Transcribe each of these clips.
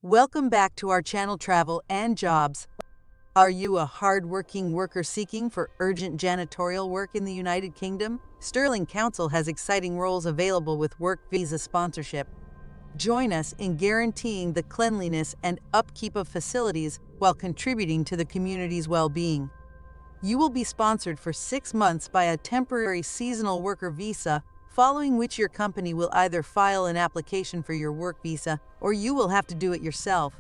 Welcome back to our channel Travel and Jobs. Are you a hard-working worker seeking for urgent janitorial work in the United Kingdom? Stirling Council has exciting roles available with work visa sponsorship. Join us in guaranteeing the cleanliness and upkeep of facilities while contributing to the community's well-being. You will be sponsored for 6 months by a temporary seasonal worker visa, following which your company will either file an application for your work visa or you will have to do it yourself.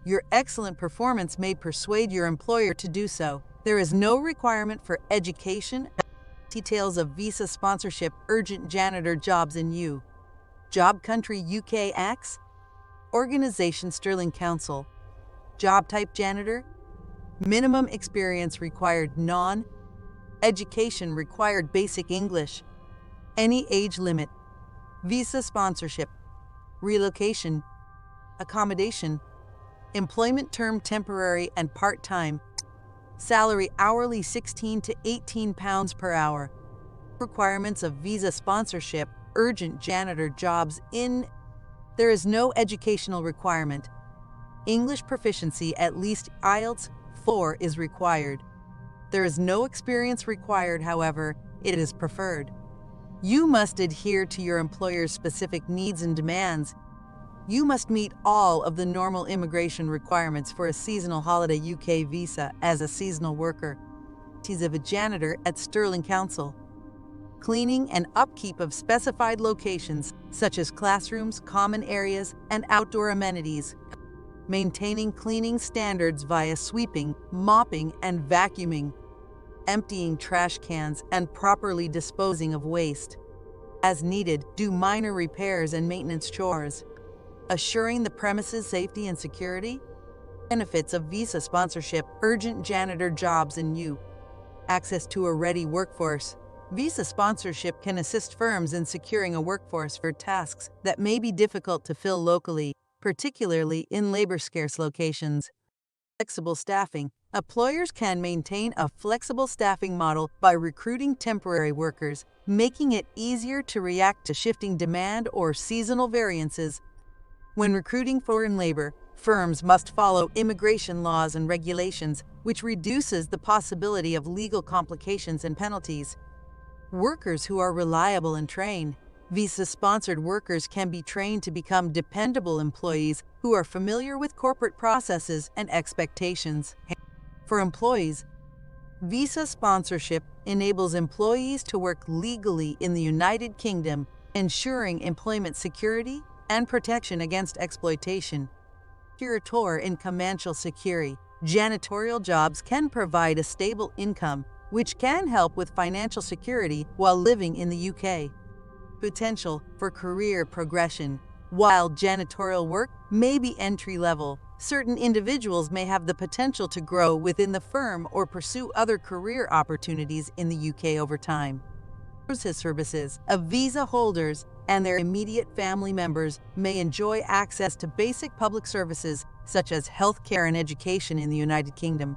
Your excellent performance may persuade your employer to do so. There is no requirement for education. Details of visa sponsorship, urgent janitor jobs in U. Job country UK Acts. Organization Stirling Council. Job type janitor. Minimum experience required non. Education required basic English. Any age limit. Visa sponsorship. Relocation. Accommodation. Employment term temporary and part-time. Salary hourly £16 to £18 per hour. Requirements of visa sponsorship, urgent janitor jobs in. There is no educational requirement. English proficiency at least IELTS 4 is required. There is no experience required, however, it is preferred. You must adhere to your employer's specific needs and demands. You must meet all of the normal immigration requirements for a seasonal holiday UK visa as a seasonal worker. Duties of a janitor at Stirling Council. Cleaning and upkeep of specified locations, such as classrooms, common areas, and outdoor amenities. Maintaining cleaning standards via sweeping, mopping, and vacuuming. Emptying trash cans and properly disposing of waste. As needed, do minor repairs and maintenance chores. Assuring the premises' safety and security. Benefits of visa sponsorship, urgent janitor jobs in U. Access to a ready workforce. Visa sponsorship can assist firms in securing a workforce for tasks that may be difficult to fill locally, particularly in labor-scarce locations. Flexible staffing. Employers can maintain a flexible staffing model by recruiting temporary workers, making it easier to react to shifting demand or seasonal variances. When recruiting foreign labor, firms must follow immigration laws and regulations, which reduces the possibility of legal complications and penalties. Workers who are reliable and trained. Visa-sponsored workers can be trained to become dependable employees who are familiar with corporate processes and expectations. For employees, visa sponsorship enables employees to work legally in the United Kingdom, ensuring employment security and protection against exploitation. Janitor in financial security. Janitorial jobs can provide a stable income, which can help with financial security while living in the UK. Potential for career progression. While janitorial work may be entry-level, certain individuals may have the potential to grow within the firm or pursue other career opportunities in the UK over time. Services of visa holders and their immediate family members may enjoy access to basic public services such as healthcare and education in the United Kingdom.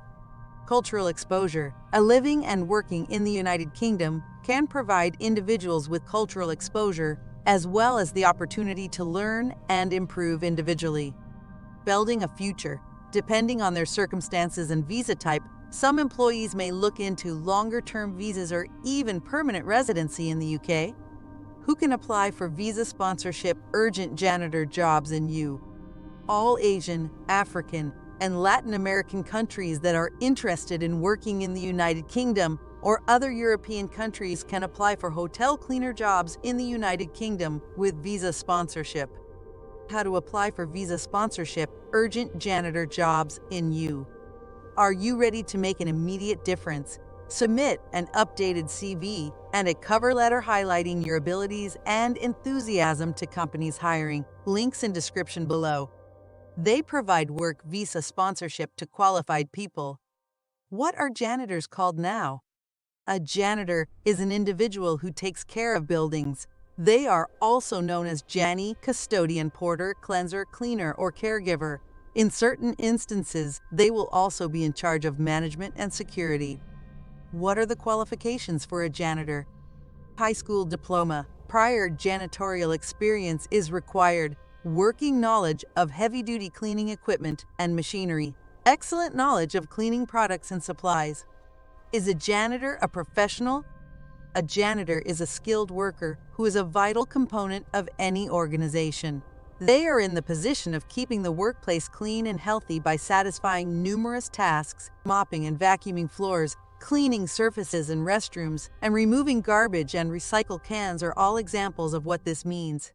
Cultural exposure. A living and working in the United Kingdom can provide individuals with cultural exposure as well as the opportunity to learn and improve individually. Building a future. Depending on their circumstances and visa type, some employees may look into longer-term visas or even permanent residency in the UK. Who can apply for visa sponsorship, urgent janitor jobs in U? All Asian, African, and Latin American countries that are interested in working in the United Kingdom or other European countries can apply for hotel cleaner jobs in the United Kingdom with visa sponsorship. How to apply for visa sponsorship, urgent janitor jobs in U. Are you ready to make an immediate difference? Submit an updated CV and a cover letter highlighting your abilities and enthusiasm to companies hiring. Links in description below. They provide work visa sponsorship to qualified people. What are janitors called now? A janitor is an individual who takes care of buildings. They are also known as Janny, custodian, porter, cleanser, cleaner, or caregiver. In certain instances, they will also be in charge of management and security. What are the qualifications for a janitor? High school diploma. Prior janitorial experience is required. working knowledge of heavy-duty cleaning equipment and machinery, excellent knowledge of cleaning products and supplies. Is a janitor a professional? A janitor is a skilled worker who is a vital component of any organization. They are in the position of keeping the workplace clean and healthy by satisfying numerous tasks. Mopping and vacuuming floors, cleaning surfaces and restrooms, and removing garbage and recycle cans are all examples of what this means.